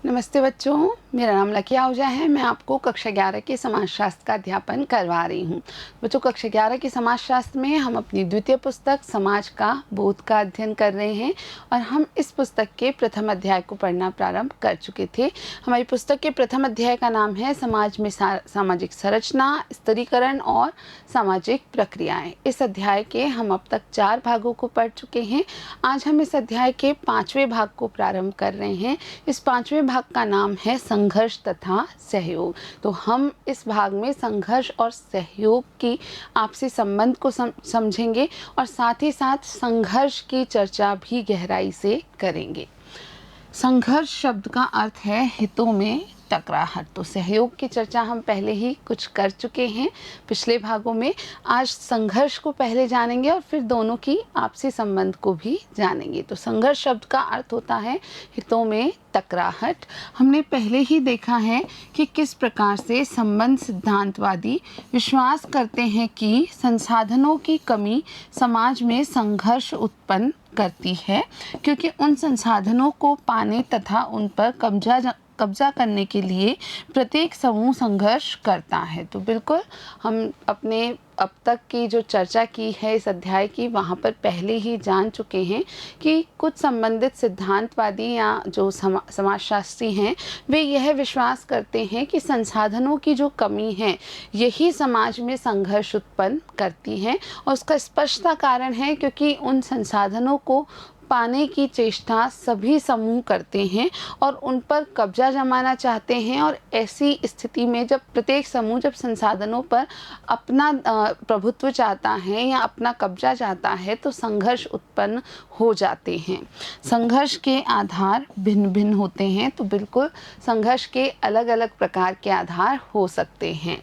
नमस्ते बच्चों, मेरा नाम लकी आहूजा है। मैं आपको कक्षा 11 के समाजशास्त्र का अध्यापन करवा रही हूँ। बच्चों, कक्षा 11 के समाजशास्त्र में हम अपनी द्वितीय पुस्तक समाज का बोध का अध्ययन कर रहे हैं और हम इस पुस्तक के प्रथम अध्याय को पढ़ना प्रारंभ कर चुके थे। हमारी पुस्तक के प्रथम अध्याय का नाम है समाज में सामाजिक संरचना, स्तरीकरण और सामाजिक प्रक्रियाएं। इस अध्याय के हम अब तक 4 भागों को पढ़ चुके हैं। आज हम इस अध्याय के 5वें भाग को प्रारंभ कर रहे हैं। इस 5वें भाग का नाम है संघर्ष तथा सहयोग। तो हम इस भाग में संघर्ष और सहयोग की आपसी संबंध को समझेंगे और साथ ही साथ संघर्ष की चर्चा भी गहराई से करेंगे। संघर्ष शब्द का अर्थ है हितों में टकराहट। तो सहयोग की चर्चा हम पहले ही कुछ कर चुके हैं पिछले भागों में। आज संघर्ष को पहले जानेंगे और फिर दोनों की आपसी संबंध को भी जानेंगे। तो संघर्ष शब्द का अर्थ होता है हितों में टकराहट। हमने पहले ही देखा है कि किस प्रकार से संबंध सिद्धांतवादी विश्वास करते हैं कि संसाधनों की कमी समाज में संघर्ष उत्पन्न करती है, क्योंकि उन संसाधनों को पाने तथा उन पर कब्जा करने के लिए प्रत्येक समूह संघर्ष करता है। तो बिल्कुल हम अपने अब तक की जो चर्चा की है इस अध्याय की, वहाँ पर पहले ही जान चुके हैं कि कुछ संबंधित सिद्धांतवादी या जो समाजशास्त्री हैं वे यह विश्वास करते हैं कि संसाधनों की जो कमी है यही समाज में संघर्ष उत्पन्न करती है। और उसका स्पष्टता कारण है क्योंकि उन संसाधनों को पाने की चेष्टा सभी समूह करते हैं और उन पर कब्जा जमाना चाहते हैं। और ऐसी स्थिति में जब प्रत्येक समूह जब संसाधनों पर अपना प्रभुत्व चाहता है या अपना कब्जा चाहता है तो संघर्ष उत्पन्न हो जाते हैं। संघर्ष के आधार भिन्न भिन्न होते हैं। तो बिल्कुल संघर्ष के अलग अलग प्रकार के आधार हो सकते हैं।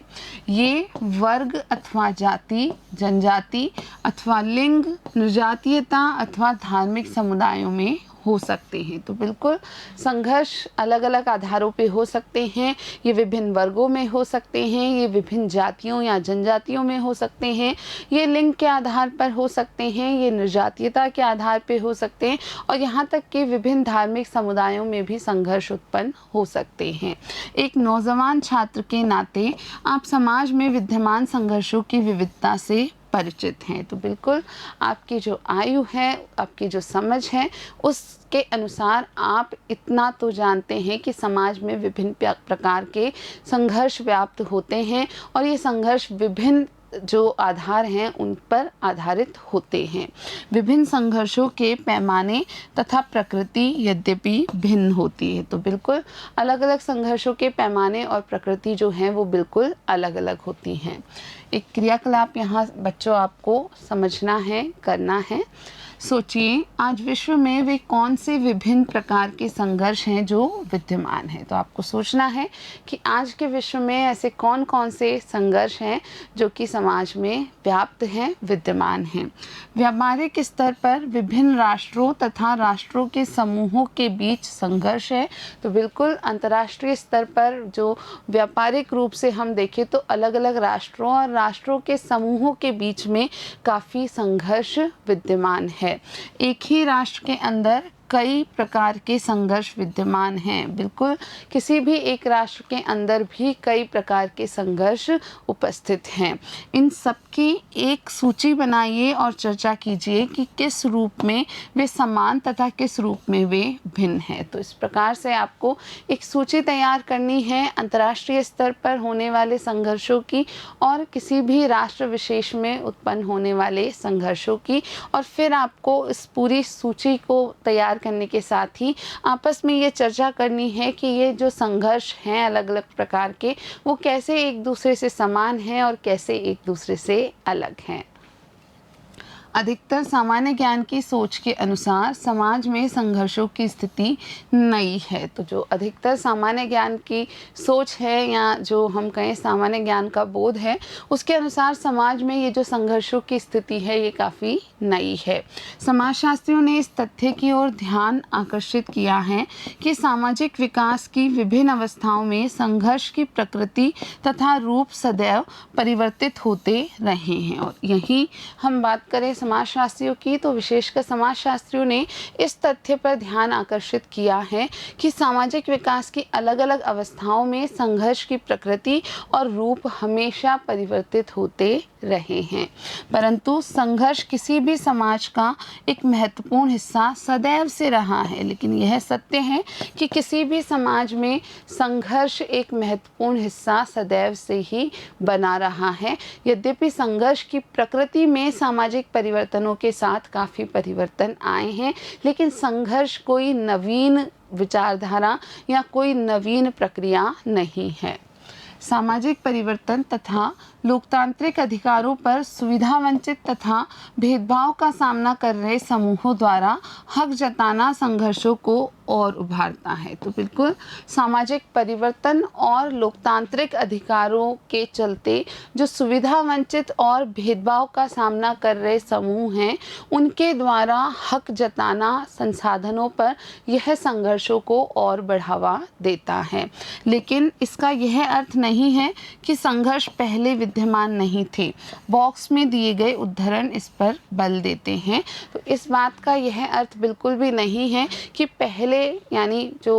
ये वर्ग अथवा जाति, जनजाति अथवा लिंग, निर्जातीयता अथवा धार्मिक समुदायों में हो सकते हैं। तो बिल्कुल संघर्ष अलग अलग आधारों पे हो सकते हैं। ये विभिन्न वर्गों में हो सकते हैं, ये विभिन्न जातियों या जनजातियों में हो सकते हैं, ये लिंग के आधार पर हो सकते हैं, ये निर्जातीयता के आधार पे हो सकते हैं और यहाँ तक कि विभिन्न धार्मिक समुदायों में भी संघर्ष उत्पन्न हो सकते हैं। एक नौजवान छात्र के नाते आप समाज में विद्यमान संघर्षों की विविधता से परिचित हैं। तो बिल्कुल आपकी जो आयु है, आपकी जो समझ है, उसके अनुसार आप इतना तो जानते हैं कि समाज में विभिन्न प्रकार के संघर्ष व्याप्त होते हैं और ये संघर्ष विभिन्न जो आधार हैं उन पर आधारित होते हैं। विभिन्न संघर्षों के पैमाने तथा प्रकृति यद्यपि भिन्न होती है। तो बिल्कुल अलग अलग संघर्षों के पैमाने और प्रकृति जो हैं वो बिल्कुल अलग अलग होती हैं। एक क्रियाकलाप यहाँ बच्चों आपको समझना है, करना है। सोचिए आज विश्व में वे कौन से विभिन्न प्रकार के संघर्ष हैं जो विद्यमान हैं। तो आपको सोचना है कि आज के विश्व में ऐसे कौन कौन से संघर्ष हैं जो कि समाज में व्याप्त हैं, विद्यमान हैं। व्यापारिक स्तर पर विभिन्न राष्ट्रों तथा राष्ट्रों के समूहों के बीच संघर्ष है। तो बिल्कुल अंतर्राष्ट्रीय स्तर पर जो व्यापारिक रूप से हम देखें तो अलग अलग राष्ट्रों और राष्ट्रों के समूहों के बीच में काफ़ी संघर्ष विद्यमान है। एक ही राष्ट्र के अंदर कई प्रकार के संघर्ष विद्यमान हैं। बिल्कुल किसी भी एक राष्ट्र के अंदर भी कई प्रकार के संघर्ष उपस्थित हैं। इन सब की एक सूची बनाइए और चर्चा कीजिए कि किस रूप में वे समान तथा किस रूप में वे भिन्न हैं। तो इस प्रकार से आपको एक सूची तैयार करनी है अंतर्राष्ट्रीय स्तर पर होने वाले संघर्षों की और किसी भी राष्ट्र विशेष में उत्पन्न होने वाले संघर्षों की। और फिर आपको इस पूरी सूची को तैयार करने के साथ ही आपस में ये चर्चा करनी है कि ये जो संघर्ष हैं अलग अलग प्रकार के, वो कैसे एक दूसरे से समान हैं और कैसे एक दूसरे से अलग हैं। अधिकतर सामान्य ज्ञान की सोच के अनुसार समाज में संघर्षों की स्थिति नई है। तो जो अधिकतर सामान्य ज्ञान की सोच है या जो हम कहें सामान्य ज्ञान का बोध है, उसके अनुसार समाज में ये जो संघर्षों की स्थिति है ये काफ़ी नई है। समाजशास्त्रियों ने इस तथ्य की ओर ध्यान आकर्षित किया है कि सामाजिक विकास की विभिन्न अवस्थाओं में संघर्ष की प्रकृति तथा रूप सदैव परिवर्तित होते रहे हैं। और यही हम बात करें समाजशास्त्रियों की, तो विशेषकर समाजशास्त्रियों ने इस तथ्य पर ध्यान आकर्षित किया है कि सामाजिक विकास की अलग अलग अवस्थाओं में संघर्ष की प्रकृति और रूप हमेशा परिवर्तित होते रहे हैं, परंतु संघर्ष किसी भी समाज का एक महत्वपूर्ण हिस्सा सदैव से रहा है। लेकिन यह सत्य है कि किसी भी समाज में संघर्ष एक महत्वपूर्ण हिस्सा सदैव से ही बना रहा है। यद्यपि संघर्ष की प्रकृति में सामाजिक परिवर्तनों के साथ काफ़ी परिवर्तन आए हैं, लेकिन संघर्ष कोई नवीन विचारधारा या कोई नवीन प्रक्रिया नहीं है। सामाजिक परिवर्तन तथा लोकतांत्रिक अधिकारों पर सुविधा वंचित तथा भेदभाव का सामना कर रहे समूहों द्वारा हक जताना संघर्षों को और उभारता है। तो बिल्कुल सामाजिक परिवर्तन और लोकतांत्रिक अधिकारों के चलते जो सुविधा वंचित और भेदभाव का सामना कर रहे समूह हैं, उनके द्वारा हक जताना संसाधनों पर यह संघर्षों को और बढ़ावा देता है। लेकिन इसका यह अर्थ नहीं है कि संघर्ष पहले विद्यमान नहीं थे। बॉक्स में दिए गए उदाहरण इस पर बल देते हैं। तो इस बात का यह अर्थ बिल्कुल भी नहीं है कि पहले यानी जो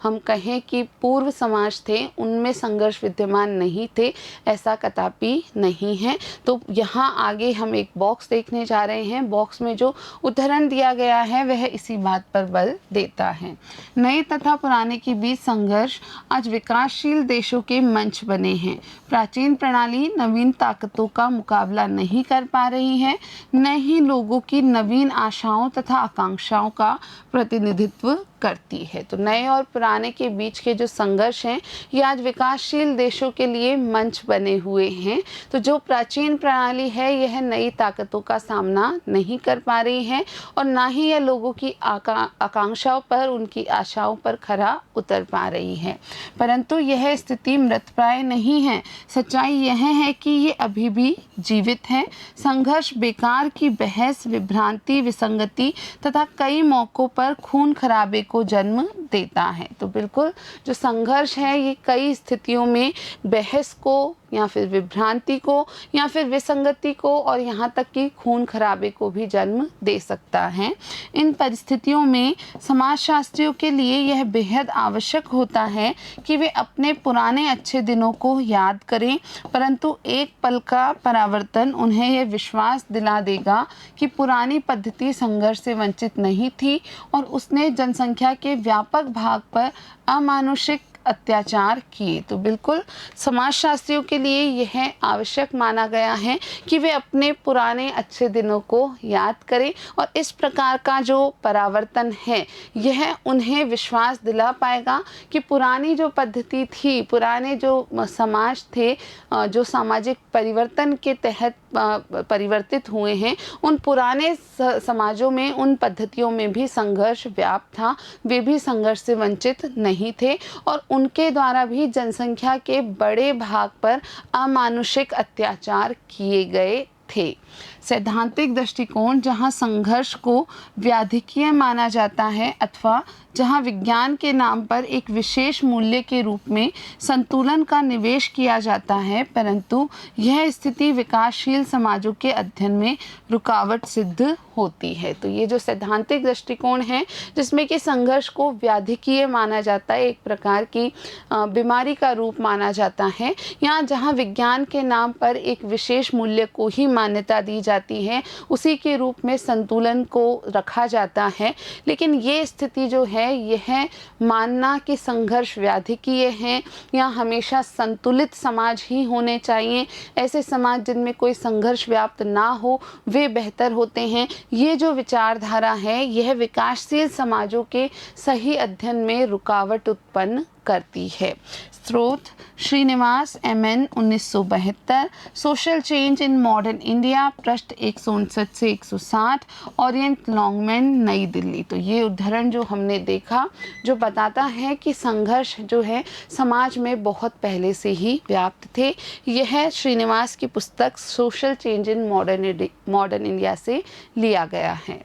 हम कहें कि पूर्व समाज थे उनमें संघर्ष विद्यमान नहीं थे, ऐसा कदापि नहीं है। तो यहाँ आगे हम एक बॉक्स देखने जा रहे हैं। बॉक्स में जो उदाहरण दिया गया है वह इसी बात पर बल देता है। नए तथा पुराने के बीच संघर्ष आज विकासशील देशों के मंच बने हैं। प्राचीन प्रणाली नवीन ताकतों का मुकाबला नहीं कर पा रही है, न ही लोगों की नवीन आशाओं तथा आकांक्षाओं का प्रतिनिधित्व करती है। तो नए और पुराने के बीच के जो संघर्ष हैं ये आज विकासशील देशों के लिए मंच बने हुए हैं। तो जो प्राचीन प्रणाली है यह नई ताकतों का सामना नहीं कर पा रही है और ना ही यह लोगों की आकांक्षाओं पर, उनकी आशाओं पर खरा उतर पा रही है। परंतु यह स्थिति मृतप्राय नहीं है। सच्चाई यह है कि ये अभी भी जीवित है। संघर्ष बेकार की बहस, विभ्रांति, विसंगति तथा कई मौकों पर खून खराबे को जन्म देता है। तो बिल्कुल जो संघर्ष है ये कई स्थितियों में बहस को या फिर विभ्रांति को या फिर विसंगति को और यहाँ तक कि खून खराबे को भी जन्म दे सकता है। इन परिस्थितियों में समाजशास्त्रियों के लिए यह बेहद आवश्यक होता है कि वे अपने पुराने अच्छे दिनों को याद करें, परंतु एक पल का परावर्तन उन्हें यह विश्वास दिला देगा कि पुरानी पद्धति संघर्ष से वंचित नहीं थी और उसने जनसंख्या के व्यापक भाग पर अमानुषिक अत्याचार किए। तो बिल्कुल समाजशास्त्रियों के लिए यह आवश्यक माना गया है कि वे अपने पुराने अच्छे दिनों को याद करें और इस प्रकार का जो परावर्तन है यह उन्हें विश्वास दिला पाएगा कि पुरानी जो पद्धति थी, पुराने जो समाज थे, जो सामाजिक परिवर्तन के तहत परिवर्तित हुए हैं, उन पुराने समाजों में, उन पद्धतियों में भी संघर्ष व्याप्त था। वे भी संघर्ष से वंचित नहीं थे और उनके द्वारा भी जनसंख्या के बड़े भाग पर अमानुषिक अत्याचार किए गए थे। सैद्धांतिक दृष्टिकोण जहाँ संघर्ष को व्याधिकीय माना जाता है अथवा जहाँ विज्ञान के नाम पर एक विशेष मूल्य के रूप में संतुलन का निवेश किया जाता है, परंतु यह स्थिति विकासशील समाजों के अध्ययन में रुकावट सिद्ध होती है। तो ये जो सैद्धांतिक दृष्टिकोण है जिसमें कि संघर्ष को व्याधिकीय माना जाता है, एक प्रकार की बीमारी का रूप माना जाता है, या जहाँ विज्ञान के नाम पर एक विशेष मूल्य को ही मान्यता दी जाती है, उसी के रूप में संतुलन को रखा जाता है। लेकिन ये स्थिति जो है यह मानना कि संघर्ष व्याधिकीय है या हमेशा संतुलित समाज ही होने चाहिए, ऐसे समाज जिनमें कोई संघर्ष व्याप्त ना हो वे बेहतर होते हैं, ये जो विचारधारा है यह विकासशील समाजों के सही अध्ययन में रुकावट उत्पन्न करती है। स्रोत Srinivas MN 1972, social change in modern India, पृष्ठ 159 से 160, ओरिएंट लॉन्गमैन, नई दिल्ली। तो ये उदाहरण जो हमने देखा जो बताता है कि संघर्ष जो है समाज में बहुत पहले से ही व्याप्त थे। यह श्रीनिवास की पुस्तक social change in modern India से लिया गया है।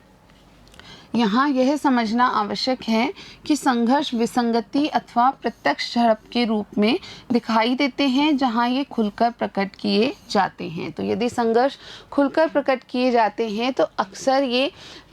यहाँ यह समझना आवश्यक है कि संघर्ष विसंगति अथवा प्रत्यक्ष झड़प के रूप में दिखाई देते हैं जहाँ ये खुलकर प्रकट किए जाते हैं। तो यदि संघर्ष खुलकर प्रकट किए जाते हैं तो अक्सर ये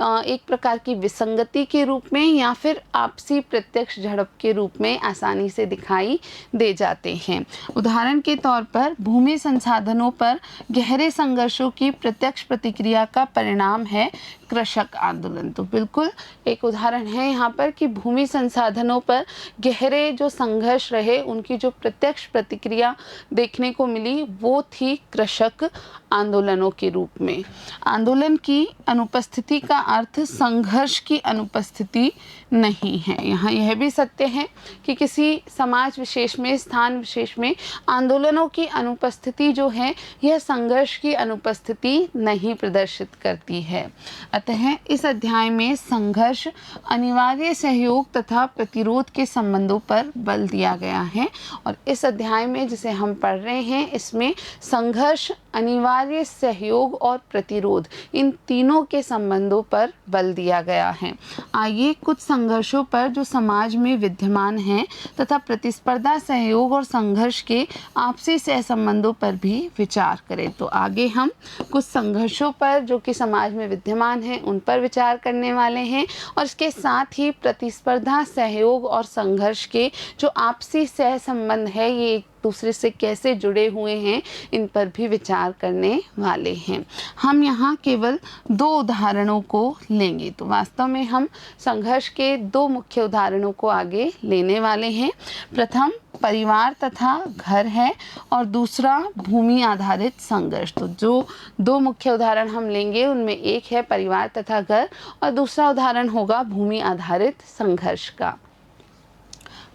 एक प्रकार की विसंगति के रूप में या फिर आपसी प्रत्यक्ष झड़प के रूप में आसानी से दिखाई दे जाते हैं। उदाहरण के तौर पर भूमि संसाधनों पर गहरे संघर्षों की प्रत्यक्ष प्रतिक्रिया का परिणाम है कृषक आंदोलन। तो बिल्कुल एक उदाहरण है यहाँ पर कि भूमि संसाधनों पर गहरे जो संघर्ष रहे उनकी जो प्रत्यक्ष प्रतिक्रिया देखने को मिली वो थी कृषक आंदोलनों के रूप में। आंदोलन की अनुपस्थिति का अर्थ संघर्ष की अनुपस्थिति नहीं है। यहाँ यह भी सत्य है कि किसी समाज विशेष में, स्थान विशेष में आंदोलनों की अनुपस्थिति जो है यह संघर्ष की अनुपस्थिति नहीं प्रदर्शित करती है। अतः इस अध्याय में संघर्ष, अनिवार्य सहयोग तथा प्रतिरोध के संबंधों पर बल दिया गया है। और इस अध्याय में जिसे हम पढ़ रहे हैं इसमें संघर्ष, अनिवार्य सहयोग और प्रतिरोध इन तीनों के संबंधों पर बल दिया गया है। आइए कुछ संघर्षों पर जो समाज में विद्यमान हैं तथा प्रतिस्पर्धा, सहयोग और संघर्ष के आपसी सहसंबंधों पर भी विचार करें। तो आगे हम कुछ संघर्षों पर जो कि समाज में विद्यमान हैं उन पर विचार करने वाले हैं और इसके साथ ही प्रतिस्पर्धा, सहयोग और संघर्ष के जो आपसी सहसंबंध है ये एक दूसरे से कैसे जुड़े हुए हैं इन पर भी विचार करने वाले हैं। हम यहाँ केवल 2 उदाहरणों को लेंगे। तो वास्तव में हम संघर्ष के 2 मुख्य उदाहरणों को आगे लेने वाले हैं। प्रथम परिवार तथा घर है और दूसरा भूमि आधारित संघर्ष। तो जो 2 मुख्य उदाहरण हम लेंगे उनमें एक है परिवार तथा घर और दूसरा उदाहरण होगा भूमि आधारित संघर्ष का।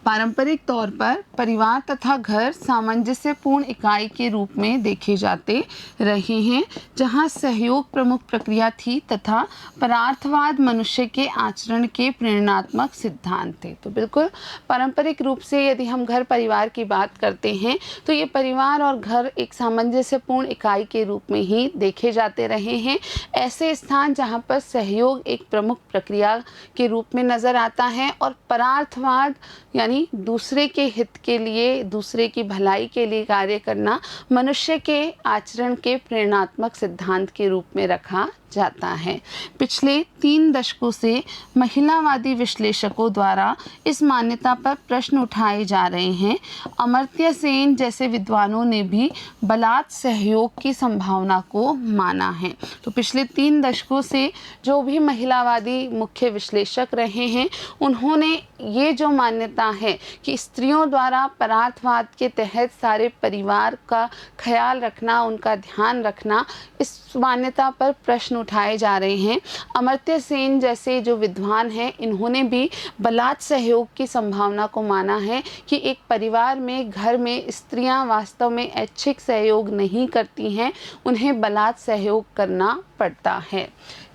पारंपरिक तौर पर परिवार तथा घर सामंजस्यपूर्ण इकाई के रूप में देखे जाते रहे हैं जहां सहयोग प्रमुख प्रक्रिया थी तथा परार्थवाद मनुष्य के आचरण के प्रेरणात्मक सिद्धांत थे। तो बिल्कुल पारंपरिक रूप से यदि हम घर परिवार की बात करते हैं तो ये परिवार और घर एक सामंजस्यपूर्ण इकाई के रूप में ही देखे जाते रहे हैं। ऐसे स्थान जहाँ पर सहयोग एक प्रमुख प्रक्रिया के रूप में नज़र आता है और परार्थवाद यानी दूसरे के हित के लिए, दूसरे की भलाई के लिए कार्य करना मनुष्य के आचरण के प्रेरणात्मक सिद्धांत के रूप में रखा जाता है। पिछले 3 दशकों से महिलावादी विश्लेषकों द्वारा इस मान्यता पर प्रश्न उठाए जा रहे हैं। अमर्त्य सेन जैसे विद्वानों ने भी बलात् सहयोग की संभावना को माना है। तो पिछले 3 दशकों से जो भी महिलावादी मुख्य विश्लेषक रहे हैं उन्होंने ये जो मान्यता है कि स्त्रियों द्वारा परार्थवाद के तहत सारे परिवार का ख्याल रखना, उनका ध्यान रखना, इस मान्यता पर प्रश्न उठाए जा रहे हैं। अमर्त्य सेन जैसे जो विद्वान हैं इन्होंने भी बलात् सहयोग की संभावना को माना है कि एक परिवार में, घर में स्त्रियां वास्तव में ऐच्छिक सहयोग नहीं करती हैं, उन्हें बलात् सहयोग करना पड़ता है।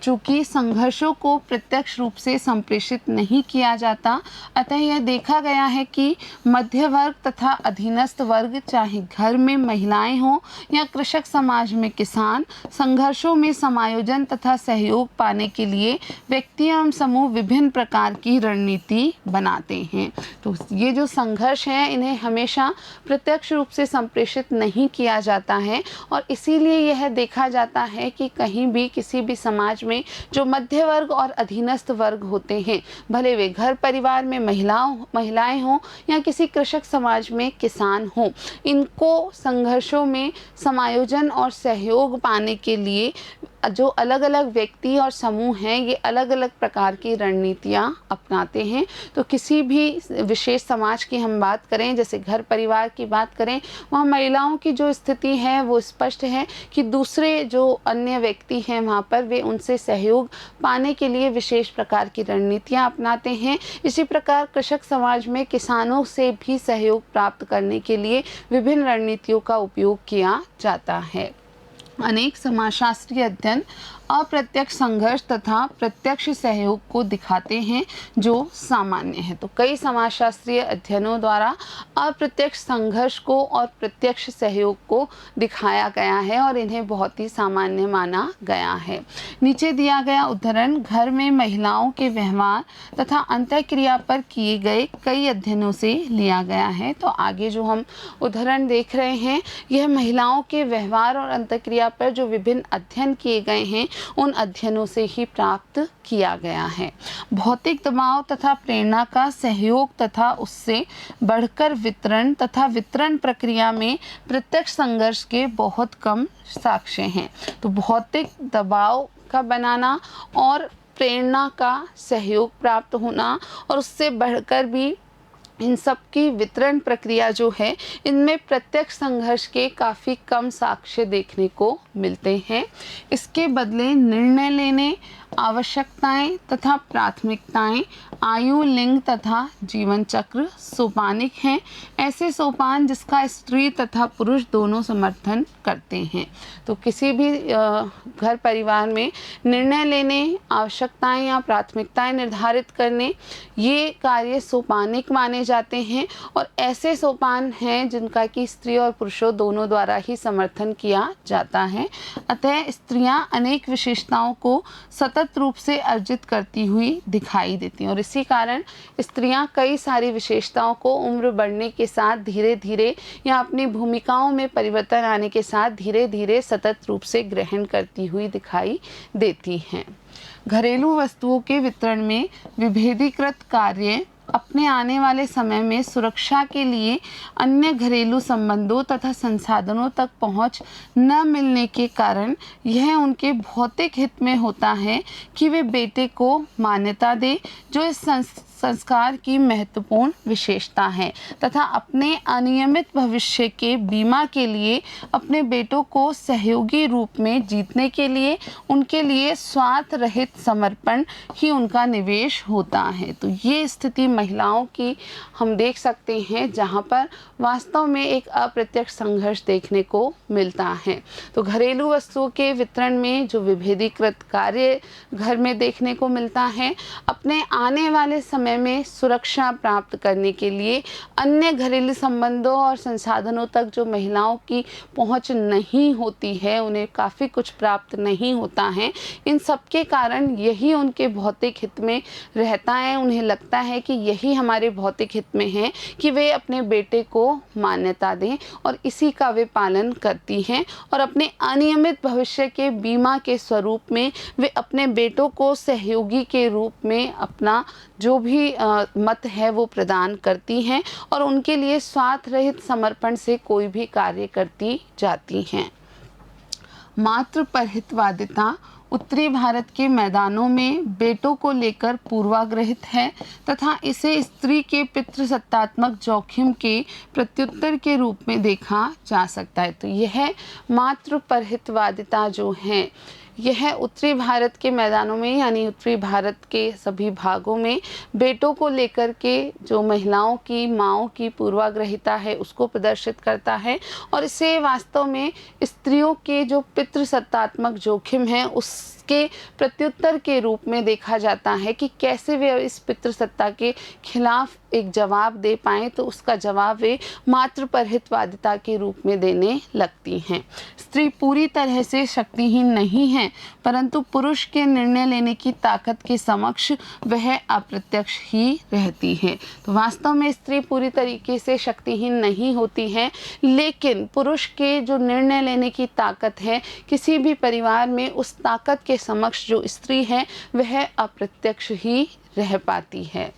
चूँकि संघर्षों को प्रत्यक्ष रूप से संप्रेषित नहीं किया जाता, अतः यह देखा गया है कि मध्य वर्ग तथा अधीनस्थ वर्ग, चाहे घर में महिलाएं हों या कृषक समाज में किसान, संघर्षों में समायोजन तथा सहयोग पाने के लिए व्यक्ति एवं समूह विभिन्न प्रकार की रणनीति बनाते हैं। तो ये जो संघर्ष हैं इन्हें हमेशा प्रत्यक्ष रूप से संप्रेषित नहीं किया जाता है और इसीलिए यह देखा जाता है कि कहीं भी किसी भी समाज में जो मध्य वर्ग और अधीनस्थ वर्ग होते हैं, भले वे घर परिवार में महिलाएं हों या किसी कृषक समाज में किसान हों, इनको संघर्षों में समायोजन और सहयोग पाने के लिए जो अलग अलग व्यक्ति और समूह हैं ये अलग अलग प्रकार की रणनीतियाँ अपनाते हैं। तो किसी भी विशेष समाज की हम बात करें, जैसे घर परिवार की बात करें, वहाँ महिलाओं की जो स्थिति है वो स्पष्ट है कि दूसरे जो अन्य व्यक्ति हैं वहाँ पर वे उनसे सहयोग पाने के लिए विशेष प्रकार की रणनीतियाँ अपनाते हैं। इसी प्रकार कृषक समाज में किसानों से भी सहयोग प्राप्त करने के लिए विभिन्न रणनीतियों का उपयोग किया जाता है। अनेक समाजशास्त्रीय अध्ययन अप्रत्यक्ष संघर्ष तथा प्रत्यक्ष सहयोग को दिखाते हैं जो सामान्य है। तो कई समाजशास्त्रीय अध्ययनों द्वारा अप्रत्यक्ष संघर्ष को और प्रत्यक्ष सहयोग को दिखाया गया है और इन्हें बहुत ही सामान्य माना गया है। नीचे दिया गया उदाहरण घर में महिलाओं के व्यवहार तथा अंतःक्रिया पर किए गए कई अध्ययनों से लिया गया है। तो आगे जो हम उदाहरण देख रहे हैं यह महिलाओं के व्यवहार और अंतःक्रिया पर जो विभिन्न अध्ययन किए गए हैं उन अध्ययनों से ही प्राप्त किया गया है। भौतिक दबाव तथा प्रेरणा का सहयोग तथा उससे बढ़कर वितरण तथा वितरण प्रक्रिया में प्रत्यक्ष संघर्ष के बहुत कम साक्ष्य हैं। तो भौतिक दबाव का बनाना और प्रेरणा का सहयोग प्राप्त होना और उससे बढ़कर भी इन सब की वितरण प्रक्रिया जो है इनमें प्रत्यक्ष संघर्ष के काफ़ी कम साक्ष्य देखने को मिलते हैं। इसके बदले निर्णय लेने, आवश्यकताएं तथा प्राथमिकताएं, आयु, लिंग तथा जीवन चक्र सोपानिक हैं। ऐसे सोपान जिसका स्त्री तथा पुरुष दोनों समर्थन करते हैं। तो किसी भी घर परिवार में निर्णय लेने, आवश्यकताएं या प्राथमिकताएं निर्धारित करने, ये कार्य सोपानिक माने जाते हैं और ऐसे सोपान हैं जिनका कि स्त्री और पुरुषों दोनों द्वारा ही समर्थन किया जाता है। अतः स्त्रियां अनेक विशेषताओं को सतत रूप से अर्जित करती हुई दिखाई देती हैं और इसी कारण स्त्रियां कई सारी विशेषताओं को उम्र बढ़ने के साथ धीरे धीरे या अपनी भूमिकाओं में परिवर्तन आने के साथ धीरे धीरे सतत रूप से ग्रहण करती हुई दिखाई देती हैं। घरेलू वस्तुओं के वितरण में विभेदीकृत कार्य अपने आने वाले समय में सुरक्षा के लिए अन्य घरेलू संबंधों तथा संसाधनों तक पहुंच न मिलने के कारण यह उनके भौतिक हित में होता है कि वे बेटे को मान्यता दें, जो इस संस्कार की महत्वपूर्ण विशेषता है, तथा अपने अनियमित भविष्य के बीमा के लिए अपने बेटों को सहयोगी रूप में जीतने के लिए उनके लिए स्वार्थ रहित समर्पण ही उनका निवेश होता है। तो ये स्थिति महिलाओं की हम देख सकते हैं जहाँ पर वास्तव में एक अप्रत्यक्ष संघर्ष देखने को मिलता है। तो घरेलू वस्तुओं के वितरण में जो विभेदीकृत कार्य घर में देखने को मिलता है, अपने आने वाले समय में सुरक्षा प्राप्त करने के लिए अन्य घरेलू संबंधों और संसाधनों तक जो महिलाओं की पहुंच नहीं होती है, उन्हें काफ़ी कुछ प्राप्त नहीं होता है, इन सब के कारण यही उनके भौतिक हित में रहता है। उन्हें लगता है कि यही हमारे भौतिक हित में है कि वे अपने बेटे को मान्यता दें और इसी का वे पालन करती हैं और अपने अनियमित भविष्य के बीमा के स्वरूप में वे अपने बेटों को सहयोगी के रूप में अपना जो भी मत है वो प्रदान करती हैं और उनके लिए स्वार्थ रहित समर्पण से कोई भी कार्य करती जाती हैं। मातृ परहितवादिता उत्तरी भारत के मैदानों में बेटों को लेकर पूर्वाग्रहित है तथा इसे स्त्री के पितृसत्तात्मक जोखिम के प्रत्युत्तर के रूप में देखा जा सकता है। तो यह मातृ परहितवादिता जो है यह उत्तरी भारत के मैदानों में यानी उत्तरी भारत के सभी भागों में बेटों को लेकर के जो महिलाओं की माँओं की पूर्वाग्रहिता है उसको प्रदर्शित करता है और इसे वास्तव में स्त्रियों के जो पितृसत्तात्मक जोखिम है उसके प्रत्युत्तर के रूप में देखा जाता है कि कैसे वे इस पितृसत्ता के खिलाफ एक जवाब दे पाएँ, तो उसका जवाब वे मातृ परहितवादिता के रूप में देने लगती हैं। स्त्री पूरी तरह से शक्तिहीन नहीं है, परंतु पुरुष के निर्णय लेने की ताकत के समक्ष वह अप्रत्यक्ष ही रहती है। तो वास्तव में स्त्री पूरी तरीके से शक्तिहीन नहीं होती है, लेकिन पुरुष के जो निर्णय लेने की ताकत है किसी भी परिवार में, उस ताकत के समक्ष जो स्त्री है वह अप्रत्यक्ष ही रह पाती है।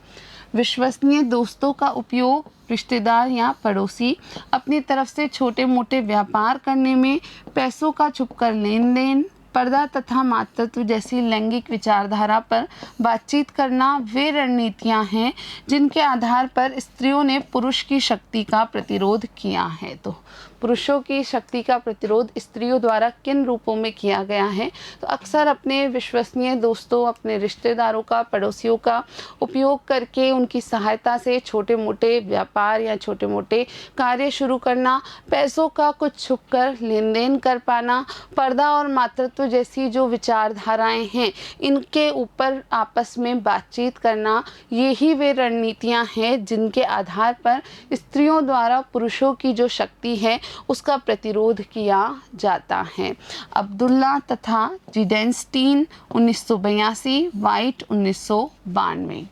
विश्वसनीय दोस्तों का उपयोग रिश्तेदार या पड़ोसी अपनी तरफ से छोटे मोटे व्यापार करने में, पैसों का छुपकर लेन देन, पर्दा तथा मातृत्व जैसी लैंगिक विचारधारा पर बातचीत करना वे रणनीतियां हैं जिनके आधार पर स्त्रियों ने पुरुष की शक्ति का प्रतिरोध किया है। तो पुरुषों की शक्ति का प्रतिरोध स्त्रियों द्वारा किन रूपों में किया गया है? तो अक्सर अपने विश्वसनीय दोस्तों, अपने रिश्तेदारों का, पड़ोसियों का उपयोग करके उनकी सहायता से छोटे मोटे व्यापार या छोटे मोटे कार्य शुरू करना, पैसों का कुछ छुपकर लेन देन कर पाना, पर्दा और मातृत्व स्वामित्व जैसी जो विचारधाराएं हैं, इनके ऊपर आपस में बातचीत करना, ये ही वे रणनीतियां हैं जिनके आधार पर स्त्रियों द्वारा पुरुषों की जो शक्ति है उसका प्रतिरोध किया जाता है। अब्दुल्ला तथा जिडेनस्टीन 1982, वाइट 1992।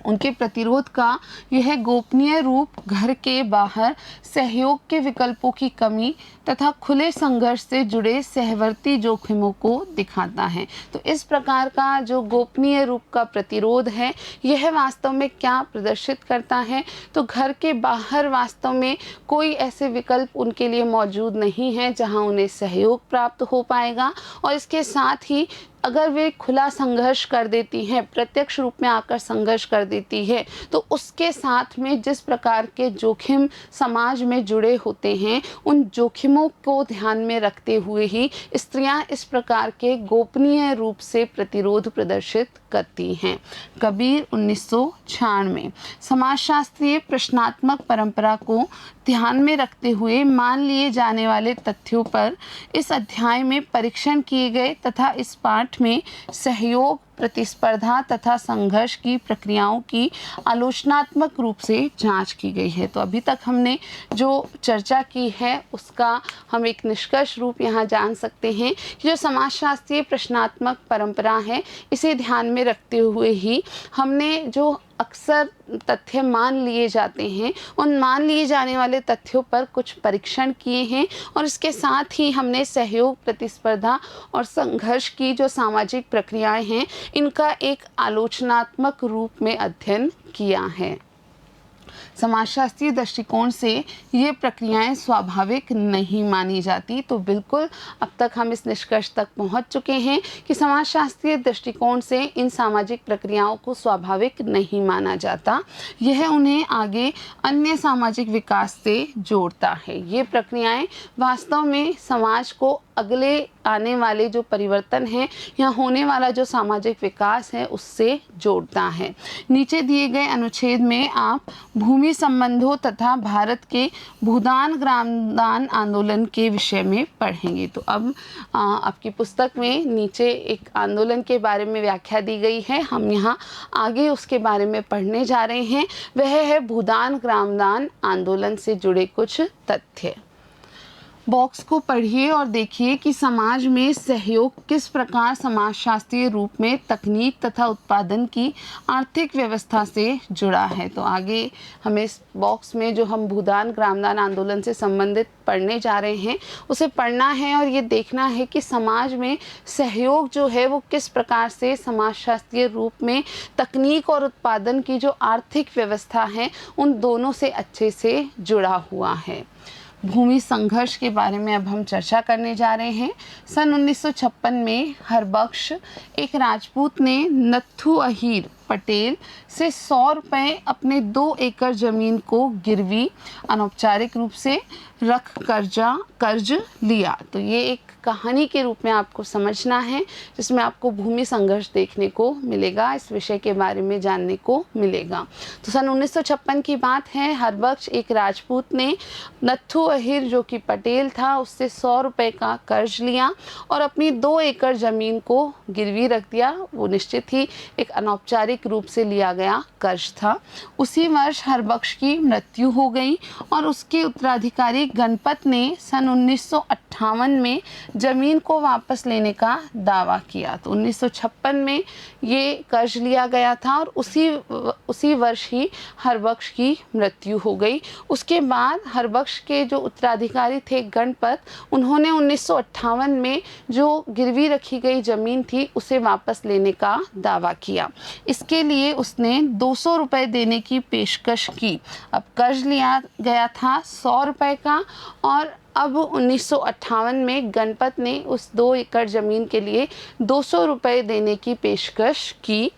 उनके प्रतिरोध का यह गोपनीय रूप घर के बाहर सहयोग के विकल्पों की कमी तथा खुले संघर्ष से जुड़े सहवर्ती जोखिमों को दिखाता है। तो इस प्रकार का जो गोपनीय रूप का प्रतिरोध है, यह वास्तव में क्या प्रदर्शित करता है, तो घर के बाहर वास्तव में कोई ऐसे विकल्प उनके लिए मौजूद नहीं है जहां उन्हें सहयोग प्राप्त हो पाएगा। और इसके साथ ही अगर वे खुला संघर्ष कर देती हैं, प्रत्यक्ष रूप में आकर संघर्ष कर देती है, तो उसके साथ में जिस प्रकार के जोखिम समाज में जुड़े होते हैं, उन जोखिमों को ध्यान में रखते हुए ही स्त्रियां इस प्रकार के गोपनीय रूप से प्रतिरोध प्रदर्शित करती हैं। कबीर 1996। समाजशास्त्रीय प्रश्नात्मक परंपरा को ध्यान में रखते हुए मान लिए जाने वाले तथ्यों पर इस अध्याय में परीक्षण किए गए तथा इस पाठ में सहयोग, प्रतिस्पर्धा तथा संघर्ष की प्रक्रियाओं की आलोचनात्मक रूप से जांच की गई है। तो अभी तक हमने जो चर्चा की है उसका हम एक निष्कर्ष रूप यहाँ जान सकते हैं कि जो समाजशास्त्रीय प्रश्नात्मक परंपरा है, इसे ध्यान में रखते हुए ही हमने जो अक्सर तथ्य मान लिए जाते हैं, उन मान लिए जाने वाले तथ्यों पर कुछ परीक्षण किए हैं और इसके साथ ही हमने सहयोग, प्रतिस्पर्धा और संघर्ष की जो सामाजिक प्रक्रियाएं हैं, इनका एक आलोचनात्मक रूप में अध्ययन किया है। समाजशास्त्रीय दृष्टिकोण से ये प्रक्रियाएं स्वाभाविक नहीं मानी जाती। तो बिल्कुल अब तक हम इस निष्कर्ष तक पहुंच चुके हैं कि समाजशास्त्रीय दृष्टिकोण से इन सामाजिक प्रक्रियाओं को स्वाभाविक नहीं माना जाता। यह उन्हें आगे अन्य सामाजिक विकास से जोड़ता है। ये प्रक्रियाएं वास्तव में समाज को अगले आने वाले जो परिवर्तन है या होने वाला जो सामाजिक विकास है उससे जोड़ता है। नीचे दिए गए अनुच्छेद में आप भूमि संबंधों तथा भारत के भूदान ग्रामदान आंदोलन के विषय में पढ़ेंगे। तो अब आपकी पुस्तक में नीचे एक आंदोलन के बारे में व्याख्या दी गई है, हम यहाँ आगे उसके बारे में पढ़ने जा रहे हैं। वह है भूदान ग्रामदान आंदोलन से जुड़े कुछ तथ्य। बॉक्स को पढ़िए और देखिए कि समाज में सहयोग किस प्रकार समाजशास्त्रीय रूप में तकनीक तथा उत्पादन की आर्थिक व्यवस्था से जुड़ा है। तो आगे हमें इस बॉक्स में जो हम भूदान ग्रामदान आंदोलन से संबंधित पढ़ने जा रहे हैं उसे पढ़ना है और ये देखना है कि समाज में सहयोग जो है वो किस प्रकार से समाजशास्त्रीय रूप में तकनीक और उत्पादन की जो आर्थिक व्यवस्था है उन दोनों से अच्छे से जुड़ा हुआ है। भूमि संघर्ष के बारे में अब हम चर्चा करने जा रहे हैं। सन 1956 में हरबख्श एक राजपूत ने नत्थू अहीर पटेल से 100 रुपये अपने 2 एकड़ ज़मीन को गिरवी अनौपचारिक रूप से रख कर्ज लिया। तो ये एक कहानी के रूप में आपको समझना है जिसमें आपको भूमि संघर्ष देखने को मिलेगा, इस विषय के बारे में जानने को मिलेगा। तो सन 1956 की बात है। हरबख्श एक राजपूत ने नत्थू अहीर जो कि पटेल था उससे 100 रुपये का कर्ज लिया और अपनी 2 एकड़ ज़मीन को गिरवी रख दिया। वो निश्चित ही एक अनौपचारिक रूप से लिया गया कर्ज था। उसी वर्ष हरबख्श की मृत्यु हो गई और उसके उत्तराधिकारी गणपत ने सन 1958 में ज़मीन को वापस लेने का दावा किया। तो 1956 में ये कर्ज लिया गया था और उसी वर्ष ही हरबख्श की मृत्यु हो गई। उसके बाद हरबख्श के जो उत्तराधिकारी थे गणपत, उन्होंने 1958 में जो गिरवी रखी गई ज़मीन थी उसे वापस लेने का दावा किया। इसके लिए उसने 200 रुपये देने की पेशकश की। अब कर्ज लिया गया था 100 रुपये का और अब 1958 में गणपत ने उस 2 एकड़ ज़मीन के लिए 200 रुपये देने की पेशकश की।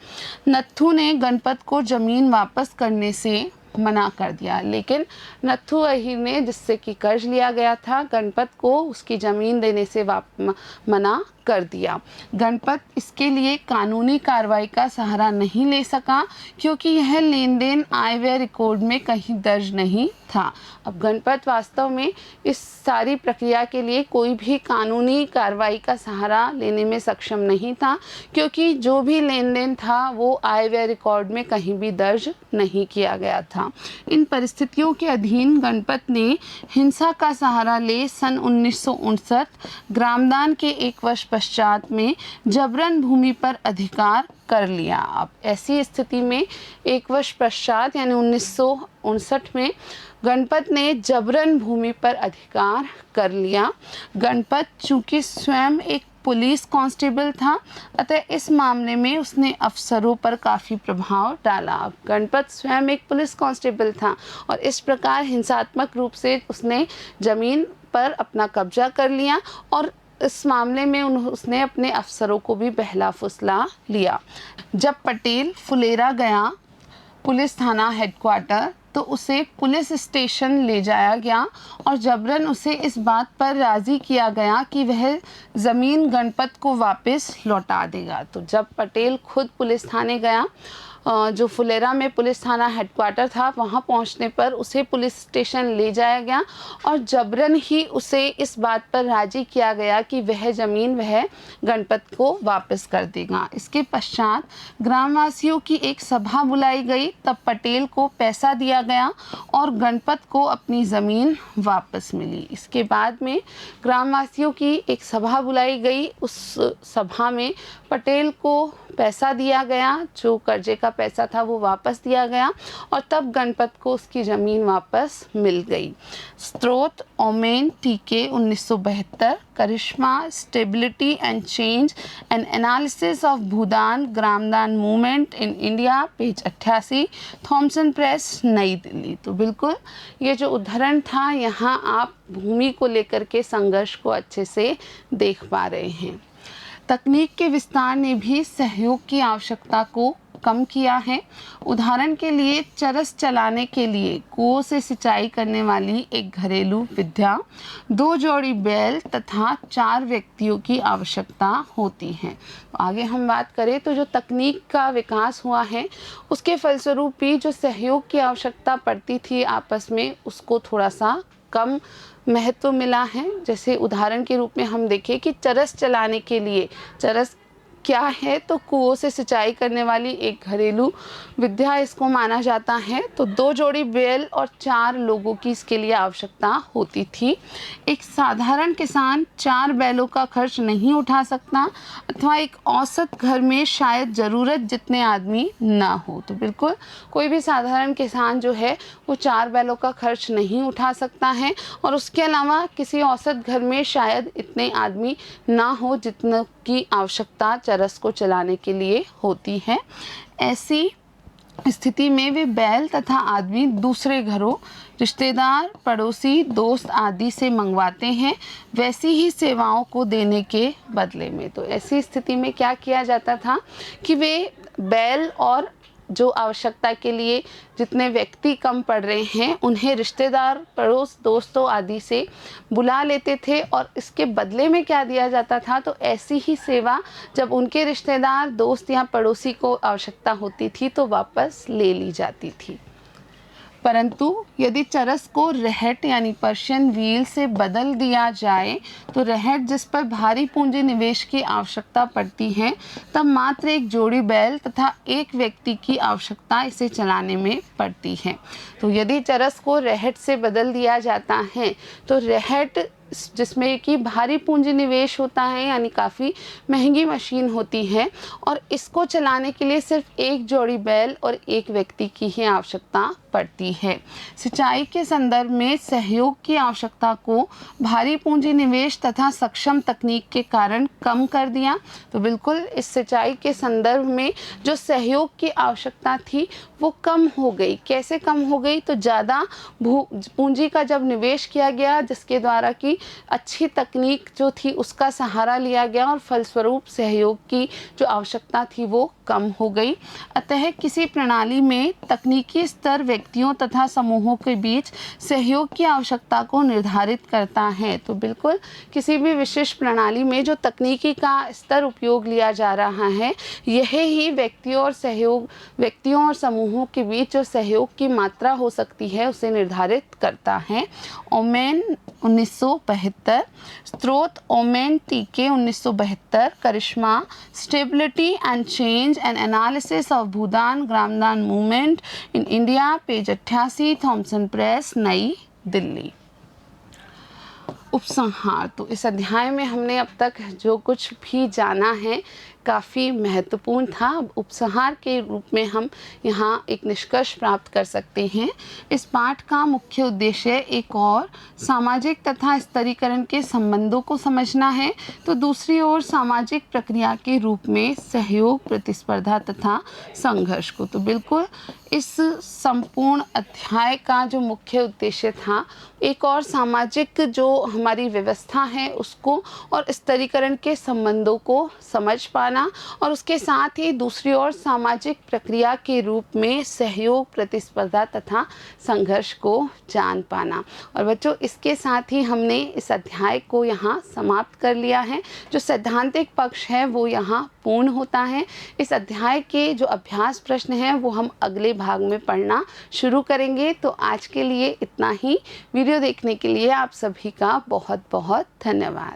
नत्थू ने गणपत को ज़मीन वापस करने से मना कर दिया, लेकिन नत्थू अहीर ने जिससे कि कर्ज लिया गया था गणपत को उसकी ज़मीन देने से मना कर दिया। गणपत इसके लिए कानूनी कार्रवाई का सहारा नहीं ले सका क्योंकि यह लेन देन आय व्यय रिकॉर्ड में कहीं दर्ज नहीं था। अब गणपत वास्तव में इस सारी प्रक्रिया के लिए कोई भी कानूनी कार्रवाई का सहारा लेने में सक्षम नहीं था क्योंकि जो भी लेन देन था वो आय व्यय रिकॉर्ड में कहीं भी दर्ज नहीं किया गया था। इन परिस्थितियों के अधीन गणपत ने हिंसा का सहारा ले सन 1959 ग्रामदान के 1 वर्ष पश्चात में जबरन भूमि पर अधिकार कर लिया। अब ऐसी स्थिति में 1 वर्ष पश्चात यानी 1959 में गणपत ने जबरन भूमि पर अधिकार कर लिया। गणपत चूंकि स्वयं एक पुलिस कांस्टेबल था, अतः इस मामले में उसने अफसरों पर काफ़ी प्रभाव डाला। अब गणपत स्वयं एक पुलिस कांस्टेबल था और इस प्रकार हिंसात्मक रूप से उसने ज़मीन पर अपना कब्जा कर लिया और इस मामले में उसने अपने अफसरों को भी बहला फुसला लिया। जब पटेल फुलेरा गया पुलिस थाना हेडक्वार्टर तो उसे पुलिस स्टेशन ले जाया गया और जबरन उसे इस बात पर राज़ी किया गया कि वह ज़मीन गणपत को वापस लौटा देगा। तो जब पटेल खुद पुलिस थाने गया, जो फुलेरा में पुलिस थाना हेडक्वार्टर था, वहां पहुंचने पर उसे पुलिस स्टेशन ले जाया गया और जबरन ही उसे इस बात पर राज़ी किया गया कि वह ज़मीन वह गणपत को वापस कर देगा। इसके पश्चात ग्रामवासियों की एक सभा बुलाई गई, तब पटेल को पैसा दिया गया और गणपत को अपनी ज़मीन वापस मिली। इसके बाद में ग्रामवासियों की एक सभा बुलाई गई, उस सभा में पटेल को पैसा दिया गया, जो कर्जे का पैसा था वो वापस दिया गया और तब गणपत को उसकी ज़मीन वापस मिल गई। स्रोत Oommen T K 1972, charisma stability and change and analysis of Bhoodan Gramdan movement in India, page 88, Thomson press, New Delhi. तो बिल्कुल ये जो उदाहरण था, यहाँ आप भूमि को लेकर के संघर्ष को अच्छे से देख पा रहे हैं। तकनीक के विस्तार ने भी सहयोग की आवश्यकता को कम किया है। उदाहरण के लिए चरस चलाने के लिए कुओं से सिंचाई करने वाली एक घरेलू विद्या 2 जोड़ी बैल तथा 4 व्यक्तियों की आवश्यकता होती है। आगे हम बात करें तो जो तकनीक का विकास हुआ है उसके फलस्वरूप भी जो सहयोग की आवश्यकता पड़ती थी आपस में, उसको थोड़ा सा कम महत्व मिला है। जैसे उदाहरण के रूप में हम देखें कि चरस चलाने के लिए, चरस क्या है तो कुओं से सिंचाई करने वाली एक घरेलू विद्या इसको माना जाता है। तो 2 जोड़ी बैल और 4 लोगों की इसके लिए आवश्यकता होती थी। एक साधारण किसान 4 बैलों का खर्च नहीं उठा सकता अथवा एक औसत घर में शायद ज़रूरत जितने आदमी ना हो। तो बिल्कुल कोई भी साधारण किसान जो है वो 4 बैलों का खर्च नहीं उठा सकता है और उसके अलावा किसी औसत घर में शायद इतने आदमी ना हो जितने की आवश्यकता चरस को चलाने के लिए होती है। ऐसी स्थिति में वे बैल तथा आदमी दूसरे घरों, रिश्तेदार, पड़ोसी, दोस्त आदि से मंगवाते हैं वैसी ही सेवाओं को देने के बदले में। तो ऐसी स्थिति में क्या किया जाता था कि वे बैल और जो आवश्यकता के लिए जितने व्यक्ति कम पड़ रहे हैं उन्हें रिश्तेदार, पड़ोस, दोस्तों आदि से बुला लेते थे और इसके बदले में क्या दिया जाता था, तो ऐसी ही सेवा जब उनके रिश्तेदार, दोस्त या पड़ोसी को आवश्यकता होती थी तो वापस ले ली जाती थी। परंतु यदि चरस को रहट यानी पर्शियन व्हील से बदल दिया जाए तो रहट जिस पर भारी पूंजी निवेश की आवश्यकता पड़ती है, तब मात्र एक जोड़ी बैल तथा एक व्यक्ति की आवश्यकता इसे चलाने में पड़ती है। तो यदि चरस को रहट से बदल दिया जाता है तो रहट जिसमें कि भारी पूंजी निवेश होता है यानी काफ़ी महंगी मशीन होती है और इसको चलाने के लिए सिर्फ एक जोड़ी बैल और एक व्यक्ति की ही आवश्यकता पड़ती है। सिंचाई के संदर्भ में सहयोग की आवश्यकता को भारी पूंजी निवेश तथा सक्षम तकनीक के कारण कम कर दिया। तो बिल्कुल इस सिंचाई के संदर्भ में जो सहयोग की आवश्यकता थी वो कम हो गई। कैसे कम हो गई, तो ज़्यादा पूंजी का जब निवेश किया गया जिसके द्वारा कि अच्छी तकनीक जो थी उसका सहारा लिया गया और फलस्वरूप सहयोग की जो आवश्यकता थी वो कम हो गई। अतः किसी प्रणाली में तकनीकी स्तर व्यक्तियों तथा समूहों के बीच सहयोग की आवश्यकता को निर्धारित करता है। तो बिल्कुल किसी भी विशेष प्रणाली में जो तकनीकी का स्तर उपयोग लिया जा रहा है, यह ही व्यक्तियों और समूहों के बीच जो सहयोग की मात्रा हो सकती है उसे निर्धारित करता है। ओमेन 1972, स्रोत Oommen T K 1972, charisma stability and change and analysis of Bhoodan Gramdan movement in India, page 88, Thomson press, New Delhi. उपसंहार। तो इस अध्याय में हमने अब तक जो कुछ भी जाना है काफ़ी महत्वपूर्ण था। अब उपसंहार के रूप में हम यहाँ एक निष्कर्ष प्राप्त कर सकते हैं। इस पाठ का मुख्य उद्देश्य एक और सामाजिक तथा स्तरीकरण के संबंधों को समझना है, तो दूसरी ओर सामाजिक प्रक्रिया के रूप में सहयोग, प्रतिस्पर्धा तथा संघर्ष को। तो बिल्कुल इस संपूर्ण अध्याय का जो मुख्य उद्देश्य था, एक और सामाजिक जो हमारी व्यवस्था है उसको और स्तरीकरण के संबंधों को समझ पाना, और उसके साथ ही दूसरी ओर सामाजिक प्रक्रिया के रूप में सहयोग, प्रतिस्पर्धा तथा संघर्ष को जान पाना। और बच्चों, इसके साथ ही हमने इस अध्याय को यहाँ समाप्त कर लिया है। जो सैद्धांतिक पक्ष है वो यहाँ पूर्ण होता है। इस अध्याय के जो अभ्यास प्रश्न हैं वो हम अगले भाग में पढ़ना शुरू करेंगे। तो आज के लिए इतना ही। वीडियो देखने के लिए आप सभी का बहुत बहुत धन्यवाद।